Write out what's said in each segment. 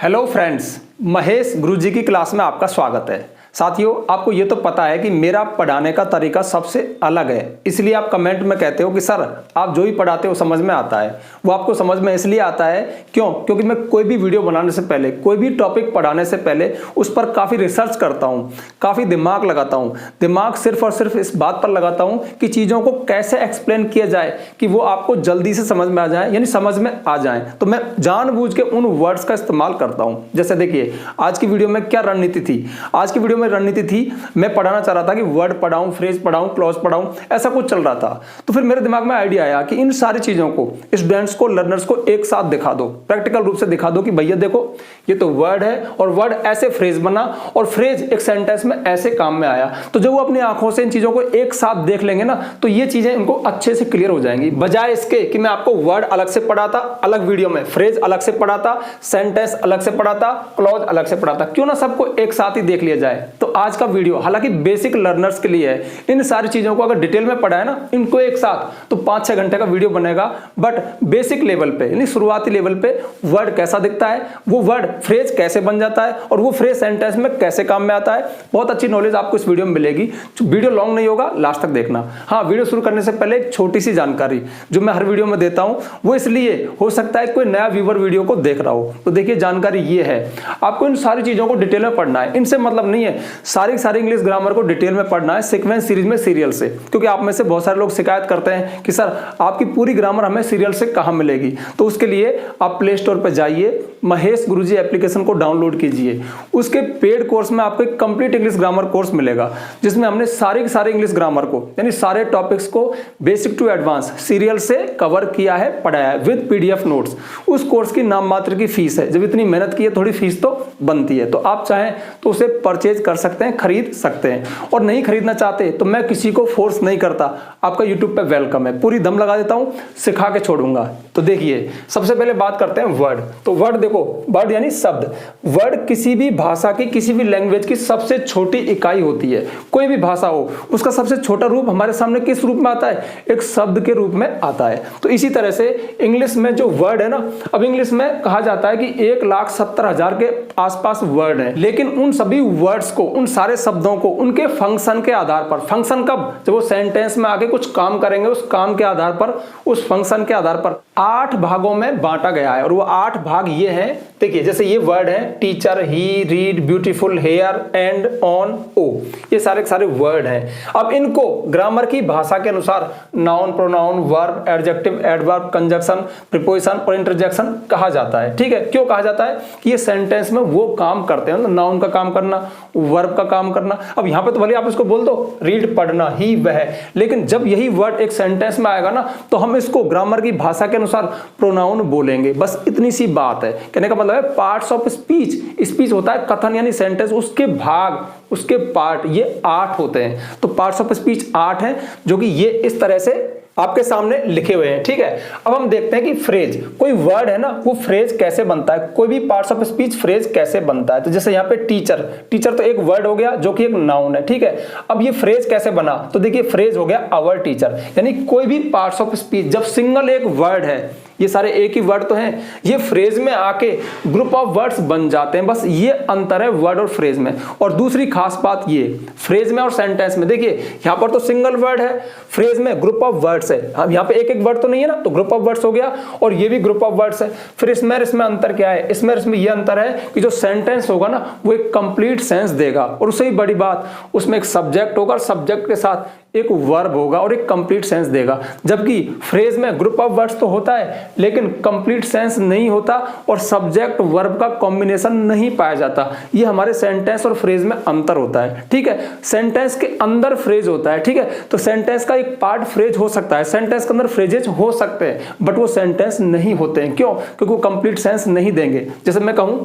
Hello friends, Mahesh गुरुजी की class में आपका स्वागत है। साथियों, आपको ये तो पता है कि मेरा पढ़ाने का तरीका सबसे अलग है, इसलिए आप कमेंट में कहते हो कि सर आप जो भी पढ़ाते हो समझ में आता है। वो आपको समझ में इसलिए आता है क्योंकि मैं कोई भी वीडियो बनाने से पहले, कोई भी टॉपिक पढ़ाने से पहले उस पर काफ़ी रिसर्च करता हूँ, काफ़ी दिमाग लगाता हूँ। दिमाग सिर्फ और सिर्फ इस बात पर लगाता हूँ कि चीज़ों को कैसे एक्सप्लेन किया जाए कि वो आपको जल्दी से समझ में आ जाए, यानी समझ में आ जाए। तो मैं जानबूझ के उन वर्ड्स का इस्तेमाल करता हूँ। जैसे देखिए, आज की वीडियो में क्या रणनीति थी। आज की वीडियो में रणनीति थी, मैं पढ़ाना चाह रहा था कि वर्ड पढ़ाऊं, फ्रेज पढ़ाऊं, क्लॉज पढ़ाऊं, ऐसा कुछ चल रहा था। तो फिर मेरे दिमाग में आइडिया आया कि इन सारी चीजों को स्टूडेंट्स को, लर्नर्स को एक साथ दिखा दो, प्रैक्टिकल रूप से दिखा दो कि भैया देखो ये तो वर्ड है और वर्ड ऐसे फ्रेज बना और फ्रेज एक सेंटेंस में ऐसे काम में आया। तो जब वो अपनी आंखों से इन चीजों को एक साथ देख लेंगे ना, तो ये चीजें इनको अच्छे से क्लियर हो जाएंगी। बजाय इसके कि मैं आपको वर्ड अलग से पढ़ाता, अलग वीडियो में फ्रेज अलग से पढ़ाता, सेंटेंस अलग से पढ़ाता, क्लॉज अलग से पढ़ाता, क्यों ना सबको एक साथ ही देख लिया जाए। तो आज का वीडियो हालांकि बेसिक लर्नर्स के लिए है। इन सारी चीजों को अगर डिटेल में पढ़ा है ना, इनको एक साथ, तो 5-6 घंटे का वीडियो बनेगा। बट बेसिक लेवल पे, यानी शुरुआती लेवल पे वर्ड कैसा दिखता है, वो वर्ड फ्रेज कैसे बन जाता है और वो फ्रेज सेंटेंस में कैसे काम में आता है, बहुत अच्छी नॉलेज आपको इस वीडियो में मिलेगी। वीडियो लॉन्ग नहीं होगा, लास्ट तक देखना। हाँ, वीडियो शुरू करने से पहले एक छोटी सी जानकारी जो मैं हर वीडियो में देता हूं, वो इसलिए हो सकता है कोई नया व्यूअर वीडियो को देख रहा हो। तो देखिए, जानकारी ये है, आपको इन सारी चीजों को डिटेल में पढ़ना है। इनसे मतलब नहीं है सारी इंग्लिश ग्रामर को डिटेल में पढ़ना है सीक्वेंस सीरीज में, सीरियल से। क्योंकि आप में से बहुत सारे लोग शिकायत करते हैं कि सर आपकी पूरी ग्रामर हमें सीरियल से कहां मिलेगी। तो उसके लिए आप प्ले स्टोर पर जाइए, महेश गुरुजी एप्लीकेशन को डाउनलोड कीजिए। उसके पेड कोर्स में आपको एक कंप्लीट इंग्लिश ग्रामर कोर्स मिलेगा, जिसमें हमने सारे इंग्लिश ग्रामर को, यानी सारे टॉपिक्स को बेसिक टू एडवांस सीरियल से कवर किया है, पढ़ाया है विद पीडीएफ नोट्स। उस कोर्स की नाम मात्र की फीस है। जब इतनी मेहनत की है, थोड़ी फीस तो बनती है। तो आप चाहें तो उसे परचेज कर सकते हैं, खरीद सकते हैं। और नहीं खरीदना चाहते तो मैं किसी को फोर्स नहीं करता, आपका यूट्यूब पे वेलकम है। पूरी दम लगा देता हूं, सिखा के छोड़ूंगा। तो देखिए, सबसे पहले बात करते हैं वर्ड। तो वर्ड देखो, वर्ड यानी शब्द। वर्ड किसी भी भाषा की, किसी भी लैंग्वेज की सबसे छोटी इकाई होती है। कोई भी भाषा हो, उसका सबसे छोटा रूप हमारे सामने किस रूप में आता है? एक शब्द के रूप में आता है। तो इसी तरह से इंग्लिश में जो वर्ड है ना, अब इंग्लिश में कहा जाता है कि 1,70,000 के आसपास वर्ड है। लेकिन उन सभी वर्ड्स को, उन सारे शब्दों को उनके फंक्शन के आधार पर, फंक्शन कब? जब वो सेंटेंस में आके कुछ काम करेंगे, उस काम के आधार पर, उस फंक्शन के आधार पर 8 भागों में बांटा गया है। और वो 8 भाग ये हैं, देखिए, जैसे ये वर्ड है teacher, he, read, beautiful, hair, and, on, O, ये सारे वर्ड हैं। अब इनको ग्रामर की भाषा के अनुसार noun, pronoun, verb, adjective, adverb, conjunction, preposition और इंटरजेक्शन कहा जाता है। ठीक है, क्यों कहा जाता है? कि ये सेंटेंस में वो काम करते हैं, नाउन का काम करना, वर्ब का काम करना। अब यहां पे तो भले आप इसको बोल दो रीड, पढ़ना, ही, वह, लेकिन जब यही वर्ड एक सेंटेंस में आएगा ना, तो हम इसको ग्रामर की भाषा के अनुसार प्रोनाउन बोलेंगे। बस इतनी सी बात है। कहने का मतलब है पार्ट्स ऑफ स्पीच। स्पीच होता है कथन यानी सेंटेंस, उसके भाग, उसके पार्ट, ये 8 होते हैं। तो पार्ट्स ऑफ स्पीच 8 हैं, जो कि ये इस तरह से आपके सामने लिखे हुए हैं। ठीक है, अब हम देखते हैं कि फ्रेज, कोई वर्ड है ना, वो फ्रेज कैसे बनता है, कोई भी पार्ट्स ऑफ स्पीच फ्रेज कैसे बनता है। तो जैसे यहाँ पे टीचर, टीचर तो एक वर्ड हो गया जो कि एक नाउन है। ठीक है, अब ये फ्रेज कैसे बना? तो देखिए, फ्रेज हो गया आवर टीचर। यानी कोई भी पार्ट्स ऑफ स्पीच जब सिंगल एक वर्ड है, ये सारे एक ही वर्ड तो हैं, ये फ्रेज में आके ग्रुप ऑफ वर्ड्स बन जाते हैं। बस ये अंतर है वर्ड और फ्रेज में। और दूसरी खास बात ये, फ्रेज में और सेंटेंस में, देखिए यहाँ पर तो सिंगल वर्ड है, फ्रेज में ग्रुप ऑफ वर्ड्स है। अब यहाँ पे एक एक वर्ड तो नहीं है ना, तो ग्रुप ऑफ वर्ड्स हो गया, और ये भी ग्रुप ऑफ वर्ड्स है। फिर इसमें अंतर क्या है? इसमें ये अंतर है कि जो सेंटेंस होगा ना, वो एक कंप्लीट सेंस देगा। और उससे भी बड़ी बात, उसमें एक सब्जेक्ट होगा और सब्जेक्ट के साथ एक वर्ब होगा और एक कंप्लीट सेंस देगा। जबकि फ्रेज में ग्रुप ऑफ वर्ड्स तो होता है, लेकिन कंप्लीट सेंस नहीं होता और सब्जेक्ट वर्ब का कॉम्बिनेशन नहीं पाया जाता। ये हमारे सेंटेंस और फ्रेज में अंतर होता है। ठीक है, सेंटेंस के अंदर फ्रेज होता है। ठीक है, तो सेंटेंस का एक पार्ट फ्रेज हो सकता है, सेंटेंस के अंदर फ्रेजेज हो सकते हैं, बट वो सेंटेंस नहीं होते हैं। क्यों? क्योंकि वो कंप्लीट सेंस नहीं देंगे। जैसे मैं कहूं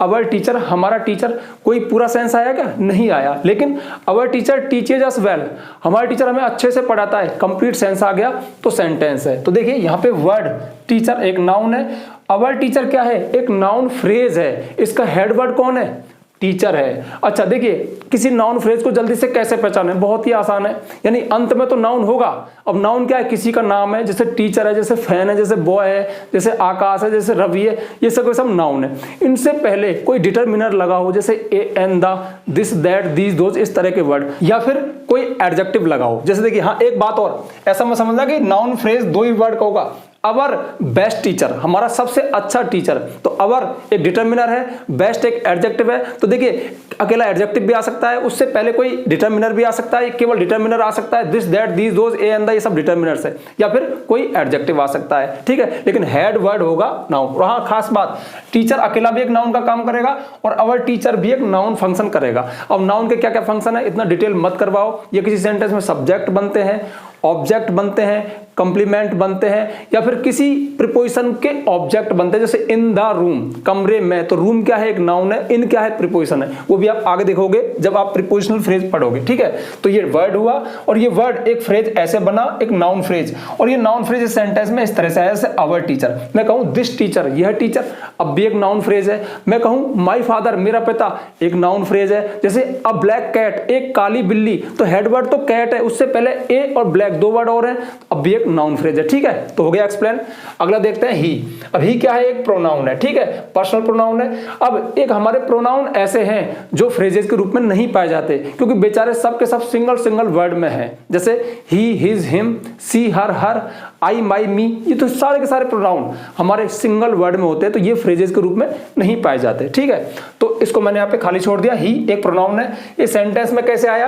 अवर टीचर, हमारा टीचर, कोई पूरा सेंस आया क्या? नहीं आया। लेकिन अवर टीचर टीचेज अस वेल, हमारा टीचर हमें अच्छे से पढ़ाता है, कंप्लीट सेंस आ गया, तो सेंटेंस है। तो देखिए, यहाँ पे वर्ड टीचर एक नाउन है, अवर टीचर क्या है? एक नाउन फ्रेज है। इसका हेड वर्ड कौन है? टीचर है। अच्छा देखिए, किसी नाउन फ्रेज को जल्दी से कैसे पहचानें, बहुत ही आसान है, यानी अंत में तो नाउन होगा। अब नाउन क्या है, किसी का नाम है, जैसे टीचर है, जैसे फैन है, जैसे बॉय है, जैसे आकाश है, जैसे रवि है, ये सब नाउन है। इनसे पहले कोई डिटरमिनर लगा हो, जैसे a an the, this that these those, इस तरह के वर्ड, या फिर कोई एडजेक्टिव लगा हो। जैसे देखिए, हाँ एक बात और, ऐसा मत समझना कि नाउन फ्रेज दो ही वर्ड का होगा। अवर बेस्ट टीचर, हमारा सबसे अच्छा टीचर, तो अवर एक डिटरमिनर है, बेस्ट एक एडजेक्टिव है। तो देखिए, अकेला एडजेक्टिव भी आ सकता है, उससे पहले कोई डिटरमिनर भी आ सकता है, केवल डिटरमिनर आ सकता है, this that these those A and the, ये सब डिटरमिनर्स है, या फिर कोई एडजेक्टिव आ सकता है, ठीक है। लेकिन हेड वर्ड होगा नाउन। और हाँ, खास बात, टीचर अकेला भी एक नाउन का काम करेगा और अवर टीचर भी एक नाउन फंक्शन करेगा। अब नाउन के क्या क्या फंक्शन है, इतना डिटेल मत करवाओ। ये किसी सेंटेंस में सब्जेक्ट बनते हैं, ऑब्जेक्ट बनते हैं, कंप्लीमेंट बनते हैं, या फिर किसी प्रीपोजिशन के ऑब्जेक्ट बनते हैं, जैसे इन द रूम, कमरे में। तो रूम क्या है, एक नाउन है, इन क्या है, प्रीपोजिशन है। वो भी आप आगे देखोगे जब आप प्रीपोजिशनल फ्रेज पढ़ोगे, ठीक है। तो ये वर्ड हुआ, और ये वर्ड एक फ्रेज ऐसे बना, एक नाउन फ्रेज। और ये नाउन फ्रेज इस सेंटेंस में इस तरह से है, जैसे अवर टीचर, मैं कहूं दिस टीचर, यह टीचर, अब भी एक नाउन फ्रेज है। मैं कहूं माय फादर, मेरा पिता, एक नाउन फ्रेज है। जैसे अ ब्लैक कैट, एक काली बिल्ली, तो हेड वर्ड तो कैट है, उससे पहले ए और ब्लैक दो वर्ड और हैं, अब भी एक नाउन फ्रेज है, ठीक है। तो हो गया एक्सप्लेन। अगला देखते हैं ही। अब ही क्या है, एक प्रोनाउन है, ठीक है, पर्सनल प्रोनाउन है। अब एक हमारे प्रोनाउन ऐसे हैं जो फ्रेजेस के रूप में नहीं पाए जाते, क्योंकि बेचारे सब के सब सिंगल वर्ड में हैं। जैसे ही, हिज, हिम, सी, हर, आई, माई, मी, ये तो सारे के सारे प्रोनाउन हमारे सिंगल वर्ड में होते हैं, तो ये फ्रेजेस के रूप में नहीं पाए जाते, ठीक है। तो इसको मैंने यहाँ पे खाली छोड़ दिया। ही एक प्रोनाउन है। ये सेंटेंस में कैसे आया,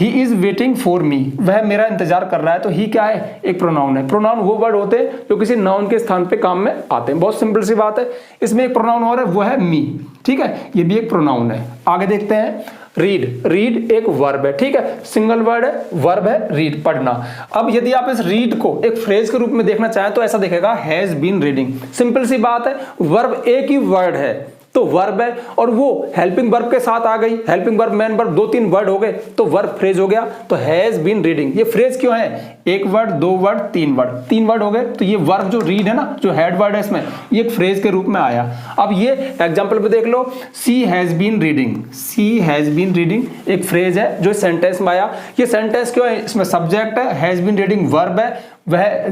he is waiting for me, वह मेरा इंतजार कर रहा है। तो ही क्या है, एक प्रोनाउन है। प्रोनाउन वो वर्ड होते हैं जो किसी नाउन के स्थान पे काम में आते हैं। बहुत सिंपल सी बात है। इसमें एक प्रोनाउन और है, वो है मी, ठीक है, ये भी एक प्रोनाउन है। आगे देखते हैं रीड। रीड एक वर्ब है, ठीक है, सिंगल वर्ड है, वर्ब है रीड, पढ़ना। अब यदि आप इस रीड को एक फ्रेज के रूप में देखना चाहें तो ऐसा दिखेगा, हैज बीन रीडिंग। सिंपल सी बात है, वर्ब एक ही वर्ड है, तो वर्ब है, और वो हेल्पिंग वर्ब के साथ आ गई, हेल्पिंग वर्ब, मेन वर्ब, दो तीन वर्ड हो गए, तो वर्ब फ्रेज हो गया। तो हैज बीन रीडिंग, ये फ्रेज क्यों है, एक वर्ड, दो वर्ड, तीन वर्ड हो गए, तो ये वर्ब जो रीड है ना, जो हेड वर्ड है इसमें, ये एक फ्रेज के रूप में आया। अब ये एग्जांपल पे देख लो, she has been reading, she has been reading एक फ्रेज है जो सेंटेंस में आया। ये सेंटेंस क्यों है, इसमें सब्जेक्ट है, हैज बीन रीडिंग वर्ब है, वह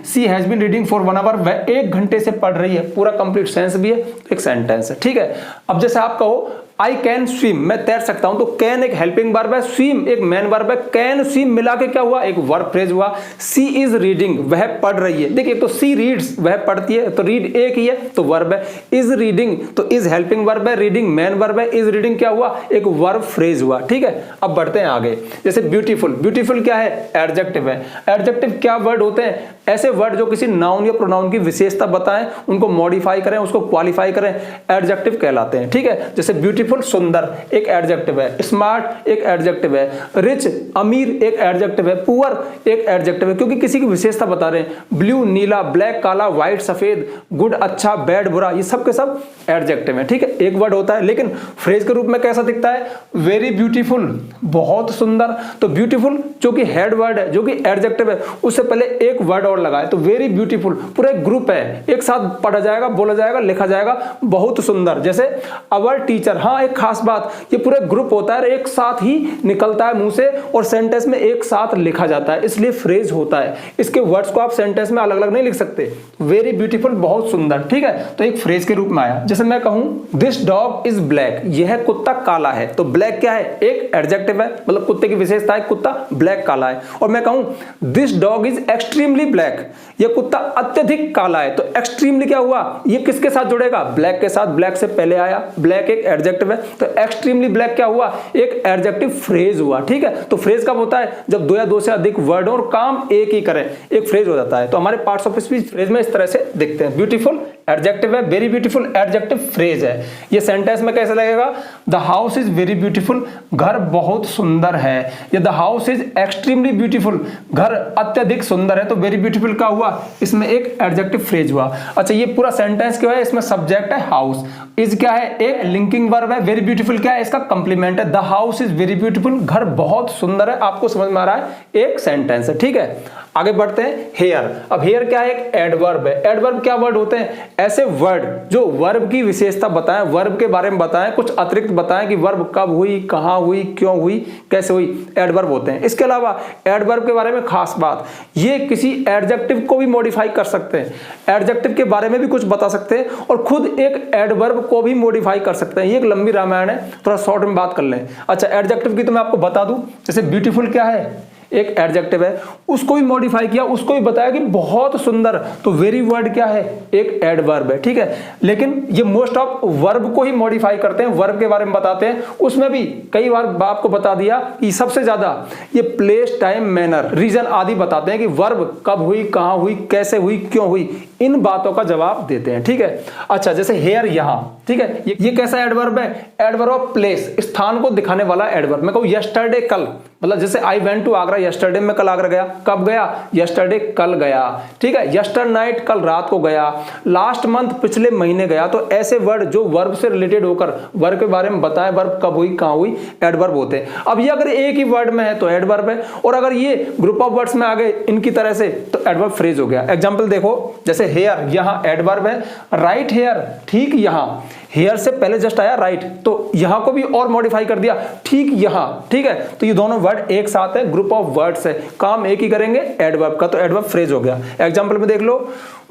she has been reading for 1 hour, वह 1 घंटे से पढ़ रही है, पूरा कंप्लीट सेंस भी है, एक सेंटेंस है, ठीक है। अब जैसे आप कहो आई कैन स्विम, मैं तैर सकता हूं, तो कैन एक हेल्पिंग वर्ब है, स्विम एक मेन वर्ब है, कैन स्विम मिला के क्या हुआ, एक वर्ब फ्रेज हुआ। सी इज रीडिंग, वह पढ़ रही है। देखिए, तो सी रीड्स, वह पढ़ती है, तो रीड एक ही है, तो वर्ब है। इज रीडिंग, तो इज हेल्पिंग वर्ब है, रीडिंग मेन वर्ब है, इज रीडिंग क्या हुआ, एक वर्ब फ्रेज हुआ, ठीक है। अब बढ़ते हैं आगे। जैसे ब्यूटीफुल, ब्यूटीफुल क्या है, एडजेक्टिव है। एडजेक्टिव क्या वर्ड होते हैं, ऐसे वर्ड जो किसी नाउन या प्रोनाउन की विशेषता बताएं, उनको मॉडिफाई करें, उसको क्वालिफाई करें, एडजेक्टिव कहलाते हैं, ठीक है। जैसे ब्यूटीफुल सुंदर एक एडजेक्टिव है, स्मार्ट एक एडजेक्टिव है, रिच अमीर एक एडजेक्टिव है, पुअर एक एडजेक्टिव है, क्योंकि किसी की विशेषता बता रहे हैं। ब्लू नीला, ब्लैक काला, व्हाइट सफेद, गुड अच्छा, बैड बुरा, ये सब के सब एडजेक्टिव है, ठीक है, एक वर्ड होता है। लेकिन फ्रेज के रूप में कैसा दिखता है, वेरी ब्यूटीफुल, बहुत सुंदर। तो ब्यूटीफुल जो कि हेड वर्ड है, जो कि एडजेक्टिव है, उससे पहले एक वर्ड और लगाए, तो वेरी ब्यूटीफुल पूरा एक ग्रुप है, एक साथ पढ़ा जाएगा, बोला जाएगा, लिखा जाएगा, बहुत सुंदर। जैसे अवर टीचर, हाँ एक खास बात, ये पूरे ग्रुप होता है, एक साथ ही निकलता है मुंह से और सेंटेंस में एक साथ लिखा जाता है, इसलिए फ्रेज होता है। इसके वर्ड्स को आप सेंटेंस में अलग अलग नहीं लिख सकते। वेरी ब्यूटीफुल बहुत सुंदर, ठीक है, तो एक फ्रेज के रूप में आया। जैसे मैं कहूं दिस डॉग इज ब्लैक, यह कुत्ता काला है, तो ब्लैक क्या है, एक एडजेक्टिव है, मतलब कुत्ते की विशेषता है, कुत्ता ब्लैक काला है। और मैं कहूं this dog is extremely black, यह कुत्ता अत्यधिक काला है, तो एक्सट्रीमली क्या हुआ, ये किसके साथ जुड़ेगा, ब्लैक के साथ, ब्लैक से पहले आया, ब्लैक एक एडजेक्टिव है, तो एक्सट्रीमली ब्लैक क्या हुआ, एक एडजेक्टिव फ्रेज हुआ, ठीक है। तो फ्रेज कब होता है, जब दो या दो से अधिक वर्ड और काम एक ही करें, एक फ्रेज हो जाता है। तो हमारे पार्ट्स ऑफ स्पीच फ्रेज में इस तरह से दिखते हैं। ब्यूटीफुल एडजेक्टिव है, वेरी ब्यूटीफुल एडजेक्टिव फ्रेज है। ये सेंटेंस में कैसे लगेगा, the house is very beautiful, घर बहुत सुंदर है, या the house is extremely beautiful, घर अत्यधिक सुंदर है, तो वेरी ब्यूटीफुल का हुआ, इसमें एक एडजेक्टिव फ्रेज हुआ। अच्छा, ये पूरा सेंटेंस क्या है, इसमें सब्जेक्ट है हाउस, इज क्या है, एक लिंकिंग वर्ब है, वेरी ब्यूटीफुल क्या है, इसका कंप्लीमेंट है, the house is very beautiful, घर बहुत सुंदर है, आपको समझ में आ रहा है, एक सेंटेंस है, ठीक है। आगे बढ़ते हैं हेयर। अब हेयर क्या है, एक एडवर्ब है। एडवर्ब क्या वर्ड होते हैं, ऐसे वर्ड जो वर्ब की विशेषता बताएं, वर्ब के बारे में बताएं, कुछ अतिरिक्त बताएं कि वर्ब कब हुई, कहां हुई, क्यों हुई, कैसे हुई, एडवर्ब होते हैं। इसके अलावा एडवर्ब के बारे में खास बात, ये किसी एडजेक्टिव को भी मॉडिफाई कर सकते हैं, एडजेक्टिव के बारे में भी कुछ बता सकते हैं और खुद एक एडवर्ब को भी मॉडिफाई कर सकते हैं। ये एक लंबी रामायण है, थोड़ा शॉर्ट में बात कर लें। अच्छा, एडजेक्टिव की तो मैं आपको बता दूं, जैसे ब्यूटीफुल क्या है, एक एडजेक्टिव है, उसको भी मॉडिफाई किया, उसको भी बताया कि बहुत सुंदर, तो वेरी वर्ड क्या है, एक एडवर्ब है, ठीक है। लेकिन ये मोस्ट ऑफ वर्ब को ही मॉडिफाई करते हैं, वर्ब के बारे में बताते हैं। उसमें भी कई बार आपको बता दिया कि सबसे ज्यादा ये प्लेस, टाइम, मैनर, रीजन आदि बताते हैं कि वर्ब कब हुई, कहां हुई, कैसे हुई, क्यों हुई, इन बातों का जवाब देते हैं, ठीक है। अच्छा, जैसे हेयर, यहां, ठीक है, ये कैसा एडवर्ब है, एडवर्ब ऑफ प्लेस, स्थान को दिखाने वाला एडवर्ब। मैं कहूं यस्टरडे, कल, मतलब जैसे I went to Agra yesterday, में कल आगरा गया, कब गया, यस्टरडे, कल गया, ठीक है। यस्टर नाइट, कल रात को गया। लास्ट मंथ, पिछले महीने गया। तो ऐसे वर्ड जो वर्ब से रिलेटेड होकर वर्ब के बारे में बताएं, वर्ब कब हुई, कहां हुई, एडवर्ब होते हैं। अब ये अगर एक ही वर्ड में है तो एडवर्ब है, और अगर ये ग्रुप ऑफ वर्ड्स में आ गए इनकी तरह से तो एडवर्ब फ्रेज हो गया। एग्जांपल देखो, जैसे हेयर, यहां एडवर्ब है, राइट हेयर, ठीक यहां, हेयर से पहले जस्ट आया राइट, तो यहां को भी और मॉडिफाई कर दिया, ठीक यहां, ठीक है। तो ये दोनों वर्ड एक साथ है, ग्रुप ऑफ वर्ड्स है, काम एक ही करेंगे एडवर्ब का, तो एडवर्ब फ्रेज हो गया। एग्जांपल में देख लो,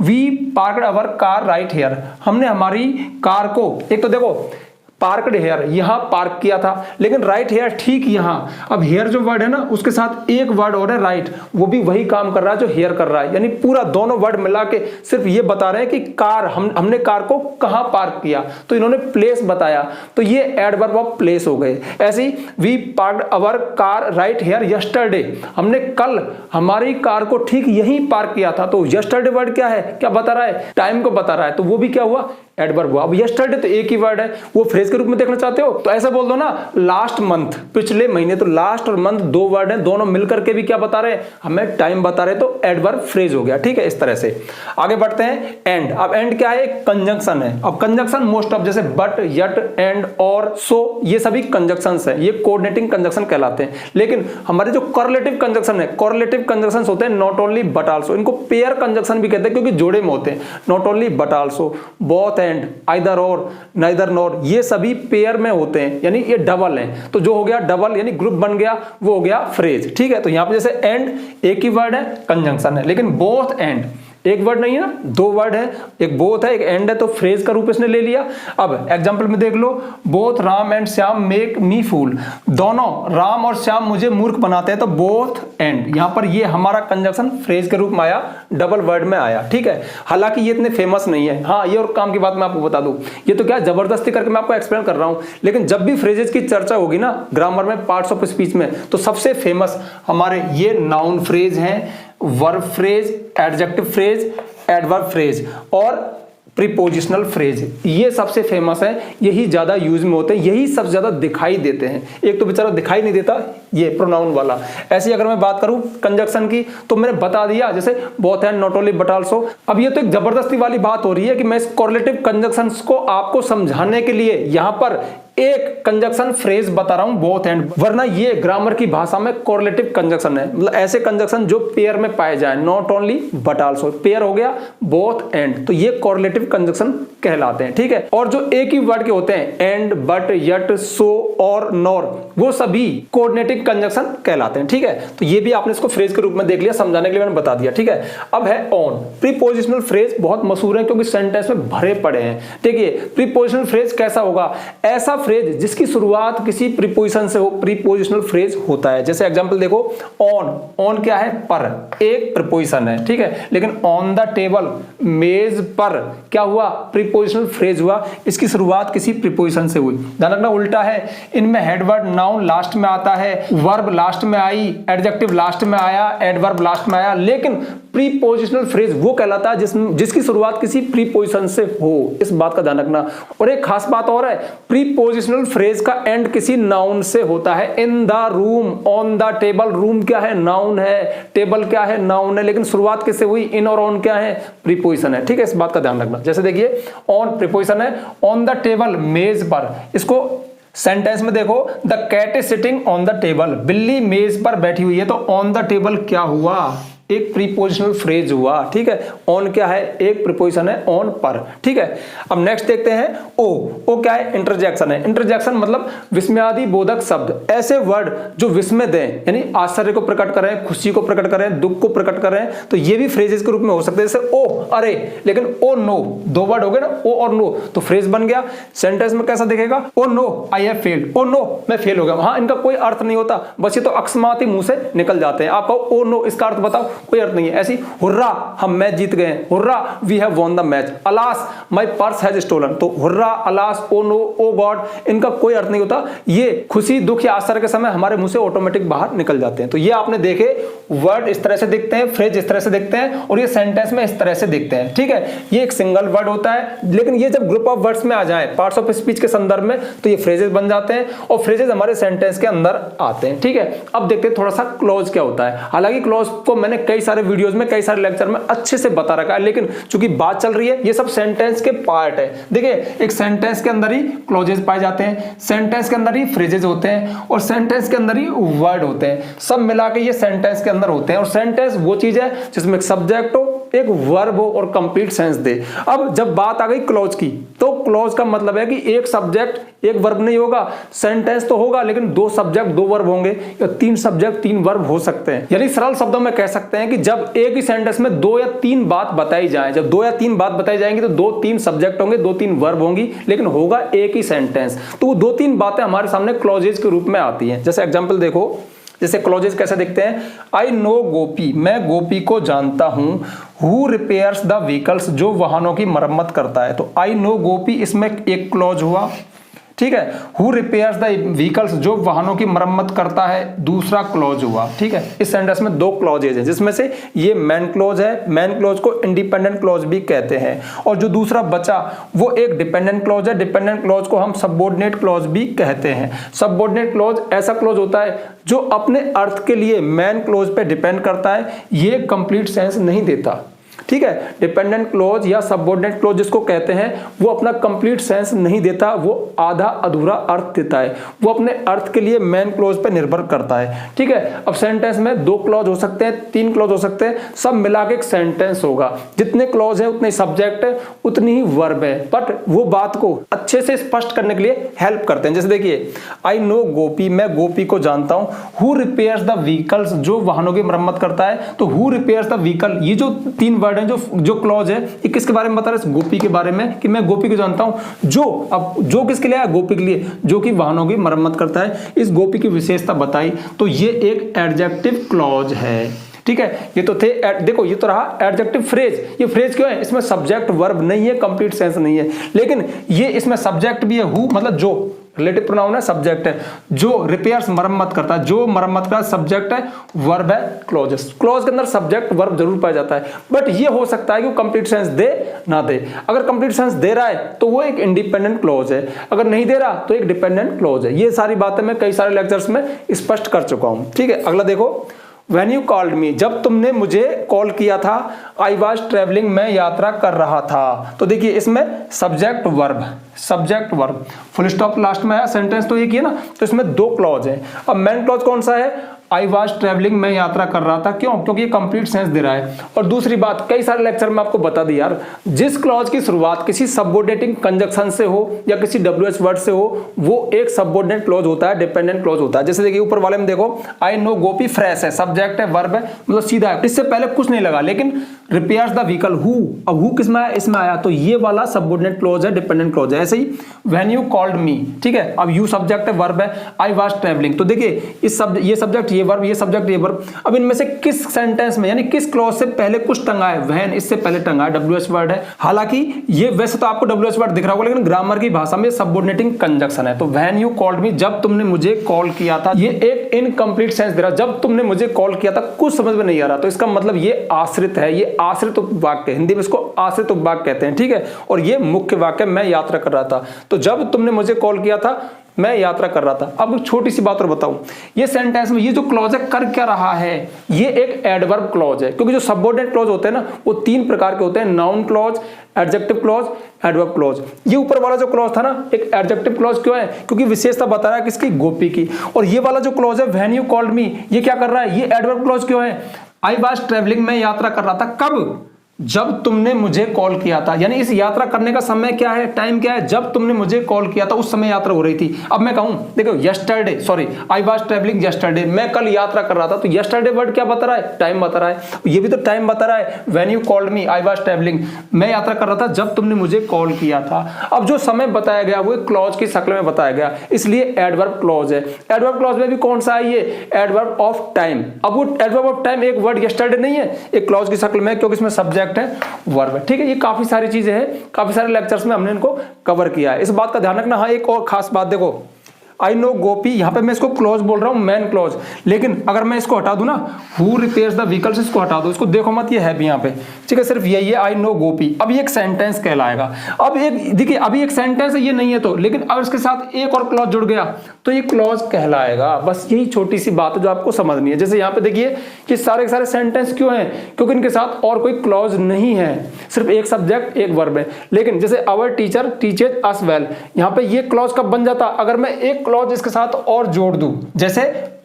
we parked our car right here, हमने हमारी कार को, एक तो देखो पार्कड हेयर, यहां पार्क किया था, लेकिन राइट हेयर, ठीक यहां। अब हेयर जो वर्ड है ना, उसके साथ एक वर्ड और है राइट, वो भी वही काम कर रहा है जो हेयर कर रहा है, यानी पूरा दोनों वर्ड मिला के सिर्फ ये बता रहे हैं कि कार, हमने कार को कहां पार्क किया, तो इन्होंने प्लेस बताया, तो ये एडवर्ब ऑफ प्लेस हो गए। ऐसे ही we parked our car right here yesterday, हमने कल हमारी कार को ठीक यहीं पार्क किया था, तो यस्टरडे वर्ड क्या है, क्या बता रहा है, टाइम को बता रहा है, तो वो भी क्या हुआ, एडवर्ब हुआ। अब यस्टरडे तो एक ही वर्ड है, वो फ्रेज के रूप में देखना चाहते हो तो ऐसा बोल दो ना, लास्ट मंथ, पिछले महीने, तो लास्ट और मंथ दो वर्ड हैं, दोनों मिलकर के भी क्या बता रहे हैं, हमें टाइम बता रहे, तो एडवर्ब फ्रेज हो गया, ठीक है। इस तरह से आगे बढ़ते हैं। एंड, अब एंड क्या है, कंजंक्शन है। अब कंजंक्शन मोस्ट ऑफ, जैसे बट, यट, एंड, और, सो, ये सभी कंजंक्शंस हैं, ये कोऑर्डिनेटिंग कंजंक्शन कहलाते हैं। लेकिन हमारे जो कोरिलेटिव कंजंक्शन है, कोरिलेटिव कंजंक्शंस होते हैं नॉट ओनली बट आल्सो, इनको पेयर कंजंक्शन भी कहते हैं क्योंकि जोड़े में होते हैं। Not only but also, both and, either और, नाइदर नॉर, ये सभी पेयर में होते हैं, यानी ये डबल हैं। तो जो हो गया डबल, यानी ग्रुप बन गया, वो हो गया फ्रेज, ठीक है। तो यहां पे जैसे एंड एक ही वर्ड है, कंजंक्शन है, लेकिन बोथ एंड एक वर्ड नहीं है ना, दो वर्ड है, एक बोथ है, एक एंड है, तो फ्रेज का रूप इसने ले लिया। अब एग्जांपल में देख लो, both Ram and Shyam make me fool, दोनों राम और श्याम मुझे मूर्ख बनाते हैं, तो बोथ एंड, यहां पर ये हमारा कंजंक्शन फ्रेज के रूप में आया, डबल वर्ड में आया, ठीक है। हालांकि ये इतने फेमस नहीं है, हाँ ये और काम की बात मैं आपको बता दूं, ये तो क्या जबरदस्ती करके मैं आपको एक्सप्लेन कर रहा हूं, लेकिन जब भी फ्रेजेस की चर्चा होगी ना ग्रामर में, पार्ट्स ऑफ स्पीच में, तो सबसे फेमस हमारे ये नाउन फ्रेज हैं, verb phrase, adjective phrase, adverb phrase और प्रीपोजिशनल फ्रेज, ये सबसे फेमस है, यही ज्यादा यूज में होते हैं, यही सबसे ज्यादा दिखाई देते हैं। एक तो बेचारा दिखाई नहीं देता, ये प्रोनाउन वाला। ऐसी अगर मैं बात करूं कंजंक्शन की, तो मैंने बता दिया, जैसे both and, not only but also. अब ये तो एक जबरदस्ती वाली बात हो रही है कि मैं इस कोरिलेटिव कंजंक्शंस को आपको समझाने के लिए यहां पर एक कंजंक्शन फ्रेज बता रहा हूं, बोथ एंड, वरना ये ग्रामर की भाषा में कोरिलेटिव कंजंक्शन है, मतलब ऐसे कंजंक्शन जो पेयर में पाए जाए, not only but also, pair हो गया बोथ एंड, तो ये कोरिलेटिव कंजंक्शन कहलाते हैं, ठीक है। और जो एक ही वर्ड के होते हैं, एंड, बट, यट, सो और नॉर, वो सभी कोऑर्डिनेटिव कंजंक्शन कहलाते हैं, ठीक है। तो ये भी आपने इसको फ्रेज के रूप में देख लिया, समझाने के लिए मैंने बता दिया, ठीक है। अब है ऑन। प्रीपोजिशनल फ्रेज बहुत मशहूर है क्योंकि सेंटेंस में भरे पड़े हैं, ठीक है। प्रीपोजिशनल फ्रेज कैसा होगा, ऐसा फ्रेज जिसकी शुरुआत किसी प्रीपोजिशन से हो, प्रीपोजिशनल फ्रेज होता है। जैसे एग्जांपल देखो, ऑन, ऑन क्या है, पर, एक प्रीपोजिशन है, ठीक है। लेकिन ऑन द टेबल, मेज पर, क्या हुआ, प्रीपोजिशनल फ्रेज हुआ, इसकी शुरुआत किसी प्रीपोजिशन से हुई। ध्यान रखना उल्टा है, इनमें हेडवर्ड नाउन लास्ट में आता है, वर्ब लास्ट में आई, एडजेक्टिव लास्ट में आया, एडवर्ब लास्ट में आया, लेकिन प्रीपोजिशनल फ्रेज वो कहलाता है जिसकी शुरुआत किसी प्रीपोजिशन से हो, इस बात का ध्यान रखना। और एक खास बात और है, प्रीपोजिशनल फ्रेज का एंड किसी नाउन से होता है। In the room, on the table, room क्या है, नाउन है, टेबल क्या है, नाउन है, लेकिन शुरुआत किससे हुई, इन और ऑन क्या है, प्रीपोजिशन है, ठीक है। इस बात का ध्यान रखना। जैसे देखिए, ऑन प्रीपोजिशन है, ऑन द टेबल, मेज पर, इसको सेंटेंस में देखो, the cat is sitting on the table, बिल्ली मेज पर बैठी हुई है, तो ऑन द टेबल क्या हुआ, एक प्रीपोजिशनल फ्रेज हुआ, ठीक है। ऑन क्या है, एक प्रीपोजिशन है ऑन पर, ठीक है। अब नेक्स्ट देखते हैं ओ क्या है, इंटरजेक्शन है। इंटरजेक्शन मतलब विस्मयादि बोधक शब्द, ऐसे वर्ड जो विस्मय दें, यानी आश्चर्य को प्रकट करें, खुशी को प्रकट करें, दुख को प्रकट करें, तो ये भी फ्रेजेस के रूप में हो सकते हैं। जैसे ओ अरे, लेकिन ओ नो, दो वर्ड हो गए ना, ओ और नो, तो फ्रेज बन गया। सेंटेंस में कैसा दिखेगा, oh no I have failed, oh no मैं फेल हो गया। हाँ, इनका कोई अर्थ नहीं होता, बस ये तो अकस्मात ही मुंह से निकल जाते हैं। आप कहो ओ नो, इसका अर्थ बताओ, कोई अर्थ नहीं है। ऐसी हुर्रा हम मैच जीत गए, hurrah we have won the match, alas my purse has stolen, तो hurrah, alas, oh no, oh God, इनका कोई अर्थ नहीं होता। ये खुशी, दुख या आश्चर्य के समय हमारे मुंह से ऑटोमेटिक बाहर निकल जाते हैं। तो ये आपने देखे, वर्ड इस तरह से दिखते हैं, फ्रेज इस तरह से दिखते हैं, और ये सेंटेंस में इस तरह से दिखते हैं, ठीक है। ये एक सिंगल वर्ड होता है, लेकिन ये जब ग्रुप ऑफ वर्ड्स में आ जाए, पार्ट्स ऑफ स्पीच के संदर्भ में, तो ये फ्रेजेस बन जाते हैं और फ्रेजेस हमारे सेंटेंस के अंदर आते हैं, ठीक है। अब देखते हैं थोड़ा सा क्लॉज क्या होता है। हालांकि क्लॉज को मैंने कई सारे वीडियोस में, कई सारे लेक्चर में अच्छे से बता रखा है, लेकिन चूंकि बात चल रही है, ये सब सेंटेंस के पार्ट है। देखिए, एक सेंटेंस के अंदर ही क्लॉजेस पाए जाते हैं, सेंटेंस के अंदर ही फ्रेजेस होते हैं, और सेंटेंस के अंदर ही वर्ड होते हैं। सब मिला के ये सेंटेंस के अंदर होते हैं। और सेंटेंस वो चीज है जिसमें एक सब्जेक्ट हो, एक वर्ब हो और कंप्लीट सेंस दे। अब जब बात आ गई क्लॉज की, तो क्लॉज का मतलब है कि एक सब्जेक्ट एक वर्ब नहीं होगा, सेंटेंस तो होगा लेकिन दो सब्जेक्ट दो वर्ब होंगे, या तीन सब्जेक्ट तीन वर्ब हो सकते हैं। यानी सरल शब्दों में कह सकते हैं कि जब एक ही सेंटेंस में दो या तीन बात बताई जाए, जब दो या तीन बात बताई जाएंगी, तो दो तीन सब्जेक्ट होंगे, दो तीन वर्ब होंगी, लेकिन होगा एक ही सेंटेंस। तो वो दो तीन बातें हमारे सामने क्लॉजेज के रूप में आती हैं। जैसे एग्जाम्पल देखो, जैसे क्लॉजेस कैसे दिखते हैं, आई नो गोपी, मैं गोपी को जानता हूं, हु रिपेयर्स द व्हीकल्स, जो वाहनों की मरम्मत करता है। तो आई नो गोपी, इसमें एक क्लॉज हुआ, ठीक है। हु रिपेयर्स द व्हीकल्स, जो वाहनों की मरम्मत करता है, दूसरा क्लॉज हुआ, ठीक है। इस सेंटेंस में दो क्लॉजेज हैं, जिसमें से ये मेन क्लॉज है, मेन क्लॉज को इंडिपेंडेंट क्लॉज भी कहते हैं, और जो दूसरा बचा वो एक डिपेंडेंट क्लॉज है। डिपेंडेंट क्लॉज को हम सबऑर्डिनेट क्लॉज भी कहते हैं। सबऑर्डिनेट क्लॉज ऐसा क्लॉज होता है जो अपने अर्थ के लिए मेन क्लॉज पे डिपेंड करता है, ये कंप्लीट सेंस नहीं देता, ठीक है। डिपेंडेंट क्लॉज या सबऑर्डिनेट क्लॉज जिसको कहते हैं, वो अपना कंप्लीट सेंस नहीं देता, वो आधा अधूरा अर्थ देता है, वो अपने अर्थ के लिए मेन क्लॉज पे निर्भर करता है, ठीक है। अब सेंटेंस में दो क्लॉज हो सकते हैं, तीन क्लॉज हो सकते हैं, सब मिला के एक सेंटेंस होगा। जितने क्लॉज है उतने सब्जेक्ट है, उतनी ही वर्ब है, बट वो बात को अच्छे से स्पष्ट करने के लिए हेल्प करते हैं। जैसे देखिए, आई नो गोपी, मैं गोपी को जानता हूं, हु रिपेयर्स द व्हीकल्स, जो वाहनों की मरम्मत करता है, तो हु रिपेयर्स द व्हीकल, ये जो तीन वर्ड जो क्लॉज है, ये किसके बारे में बता रहा है, गोपी के बारे में, कि मैं गोपी को जानता हूं, जो, अब जो किसके लिए है, गोपी के लिए, जो कि वाहनों की मरम्मत करता है। इस गोपी की विशेषता बताई, तो ये एक एडजेक्टिव क्लॉज है, ठीक है। ये तो थे, देखो ये तो रहा एडजेक्टिव फ्रेज। ये फ्रेज क्यों है, इसमें सब्जेक्ट वर्ब नहीं है, कंप्लीट सेंस नहीं है, लेकिन ये इसमें सब्जेक्ट भी है, हु मतलब जो, रिलेटिव प्रोनाउन है, सब्जेक्ट है, जो रिपेयर्स मरम्मत करता है, जो मरम्मत का सब्जेक्ट है, वर्ब है क्लॉजेस। क्लॉज के अंदर सब्जेक्ट वर्ब जरूर पाया जाता है, बट ये हो सकता है कि वो कंप्लीट सेंस दे ना दे। अगर कंप्लीट सेंस दे रहा है तो वो एक इंडिपेंडेंट क्लॉज है, अगर नहीं दे रहा तो एक डिपेंडेंट क्लॉज है। ये सारी बातें मैं कई सारे लेक्चर्स में स्पष्ट कर चुका हूं, ठीक है। अगला देखो, When you called me, जब तुमने मुझे कॉल किया था, I was traveling, मैं यात्रा कर रहा था। तो देखिए इसमें subject verb, full stop last में आया, सेंटेंस तो एक ही है ना, तो इसमें दो क्लॉज है। अब मेन क्लॉज कौन सा है, आई वॉज ट्रेवलिंग, मैं यात्रा कर रहा था, क्यों, क्योंकि ये कंप्लीट सेंस दे रहा है। और दूसरी बात, कई सारे लेक्चर में आपको बता दी यार, जिस क्लॉज की शुरुआत किसी सबऑर्डिनेटिंग कंजक्शन से हो या किसी WH वर्ड से हो, वो एक सबऑर्डिनेट क्लॉज होता है, डिपेंडेंट क्लॉज होता है। जैसे देखिए ऊपर वाले में देखो, आई नो गोपी, फ्रेश है, सब्जेक्ट है, वर्ब है, मतलब सीधा है, इससे पहले कुछ नहीं लगा, लेकिन रिपेयर्स द व्हीकल, हु, अब हु किसमें आया, इसमें आया, तो ये वाला सबऑर्डिनेट क्लॉज है, डिपेंडेंट क्लॉज है। ऐसे he when you called me, ठीक है, अब यू सब्जेक्ट है, वर्ब है, आई वाज ट्रैवलिंग, तो देखिए ये सब्जेक्ट ये वर्ब, ये सब्जेक्ट ये वर्ब। अब इनमें से किस सेंटेंस में, यानी किस क्लॉज से पहले कुछ टंगा है, व्हेन इससे पहले टंगा है, WH वर्ड है। हालांकि ये वैसे तो आपको WH वर्ड दिख रहा होगा, लेकिन ग्रामर की भाषा में सबऑर्डिनेटिंग कंजक्शन है। तो व्हेन यू कॉल्ड मी, जब तुमने मुझे कॉल किया था, ये एक इनकम्प्लीट सेंस दे रहा, जब तुमने मुझे कॉल किया था, कुछ समझ में नहीं आ रहा, तो इसका मतलब ये आश्रित है, ये आश्रित वाक्य, हिंदी में इसको आश्रित उपवाक्य कहते हैं, ठीक है। और ये मुख्य वाक्य, मैं यात्रा कर रहा था, तो जब तुमने मुझे कॉल किया था, मैं यात्रा कर रहा था। अब छोटी सी बात और बताऊं, ये सेंटेंस में ये जो क्लॉज है कर क्या रहा है, ये एक एडवर्ब क्लॉज है, क्योंकि जो सबऑर्डिनेट क्लॉज होते हैं ना, वो तीन प्रकार के होते हैं, noun clause, adjective clause, adverb clause. ये ऊपर वाला जो क्लॉज था ना, एक एडजेक्टिव क्लॉज क्यों है, क्योंकि विशेषता बता रहा है किसकी, गोपी की। और ये वाला जो क्लॉज है व्हेन यू कॉल्ड मी, ये क्या कर रहा है, ये एडवर्ब क्लॉज क्यों है, आई वॉज ट्रेवलिंग, मैं यात्रा कर रहा था। कब? जब तुमने मुझे कॉल किया था। यानी इस यात्रा करने का समय क्या है, टाइम क्या है? जब तुमने मुझे कॉल किया था उस समय यात्रा हो रही थी। अब मैं कहूं, देखो yesterday, sorry, I was travelling yesterday, मैं कल यात्रा कर रहा था। तो यस्टरडे वर्ड क्या बता रहा है? टाइम बता रहा है। ये भी तो टाइम बता रहा है। When you called me I was travelling, मैं यात्रा कर रहा था जब तुमने मुझे कॉल किया था। अब जो समय बताया गया वो क्लॉज की शक्ल में बताया गया, इसलिए एडवर्ब क्लॉज है। एडवर्ब क्लॉज में भी कौन सा है? ये एडवर्ब ऑफ टाइम। अब वो एडवर्ब ऑफ टाइम एक वर्ड यस्टरडे नहीं है, एक क्लॉज की शक्ल में, क्योंकि इसमें सब्जेक्ट है, वर्ब। ठीक है, ये काफी सारी चीजें हैं, काफी सारे लेक्चर्स में हमने इनको कवर किया है। इस बात का ध्यान रखना। हाँ, एक और खास बात देखो, आई नो गोपी, यहां पे मैं इसको क्लॉज बोल रहा हूं, मैन क्लॉज, लेकिन अगर मैं इसको हटा दूं ना, हु रिपेयर्स द व्हीकल्स, इसको हटा दो, इसको देखो मत, ये है भी यहां पे। ठीक है, सिर्फ यही है, आई नो गोपी। अब ये एक सेंटेंस कहलाएगा। अब एक देखिए, अभी एक सेंटेंस है, ये नहीं है तो, लेकिन अगर इसके साथ एक और क्लॉज जुड़ गया तो ये क्लॉज कहलाएगा। बस यही छोटी सी बात है जो आपको समझनी है। जैसे यहाँ पे देखिए कि सारे के सारे सेंटेंस क्यों हैं? क्योंकि इनके साथ और कोई क्लॉज नहीं है, सिर्फ एक सब्जेक्ट एक वर्ब है। लेकिन जैसे our teacher teaches us well, यहाँ पे ये क्लॉज कब बन जाता? अगर मैं एक क्लॉज इसके साथ और जोड़ दूं, जैसे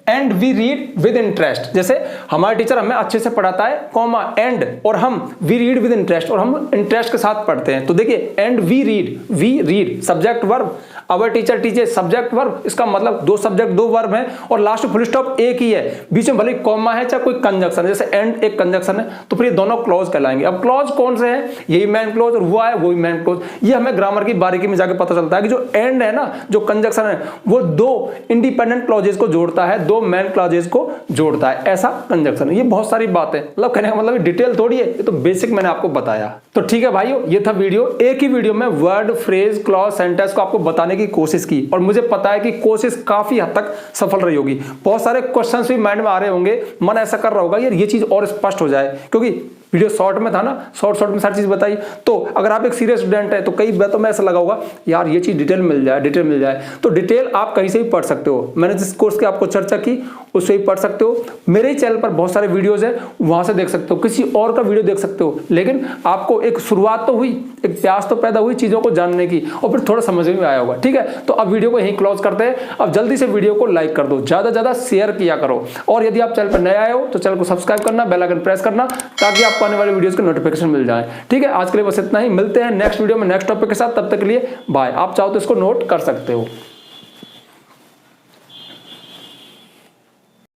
and we read with interest, जैसे हमारा टीचर हमें अच्छे से पढ़ाता है, कॉमा एंड, और हम वी रीड विद इंटरेस्ट, और हम इंटरेस्ट के साथ पढ़ते हैं। तो देखिए, and we read subject verb, our teacher teaches subject verb, इसका मतलब दो सब्जेक्ट दो वर्ब है, और लास्ट फुल स्टॉप एक ही है, बीच में भले कॉमा है चाहे कोई कंजक्शन है, जैसे एंड एक कंजक्शन है, तो फिर ये दोनों क्लॉज कहलाएंगे। अब क्लॉज कौन से हैं? यही मैन क्लॉज, और हुआ है वही मैन क्लॉज। ये हमें ग्रामर की बारीकी में जाके पता चलता है कि जो एंड है ना, जो कंजक्शन है, वो दो इंडिपेंडेंट क्लॉजेस को जोड़ता है, दो मैन क्लॉजेस को जोड़ता है, ऐसा कंजक्शन है। ये बहुत सारी बातें, मतलब कहने का मतलब डिटेल थोड़ी है, ये तो बेसिक मैंने आपको बताया। तो ठीक है भाइयों, ये था वीडियो। एक ही वीडियो में वर्ड, फ्रेज, क्लॉज, सेंटेंस को आपको बताने की कोशिश की, और मुझे पता है कि कोशिश काफी हद तक सफल रही होगी। बहुत सारे क्वेश्चंस भी माइंड में आ रहे होंगे, मन ऐसा कर रहा होगा यार ये चीज और स्पष्ट हो जाए, क्योंकि वीडियो शॉर्ट में था ना, शॉर्ट में सारी चीज बताई। तो अगर आप एक सीरियस स्टूडेंट है तो कई बातों में ऐसा लगा होगा यार ये चीज डिटेल मिल जाए। तो डिटेल आप कहीं से भी पढ़ सकते हो। मैंने जिस कोर्स की आपको चर्चा की उससे भी पढ़ सकते हो। मेरे ही चैनल पर बहुत सारे वीडियोस हैं, वहां से देख सकते हो, किसी और का वीडियो देख सकते हो। लेकिन आपको एक शुरुआत तो हुई, एक प्यास तो पैदा हुई चीजों को जानने की, और फिर थोड़ा समझ में आया होगा। ठीक है, तो अब वीडियो को यहीं क्लोज करते हैं। अब जल्दी से वीडियो को लाइक कर दो, ज्यादा ज्यादा शेयर किया करो, और यदि आप चैनल पर नए आए हो तो चैनल को सब्सक्राइब करना, बेल आइकन प्रेस करना, ताकि आपको आने वाले वीडियोस के नोटिफिकेशन मिल जाए। ठीक है, आज के लिए बस इतना ही। मिलते हैं नेक्स्ट वीडियो में नेक्स्ट टॉपिक के साथ। तब तक के लिए बाय। आप चाहो तो इसको नोट कर सकते हो।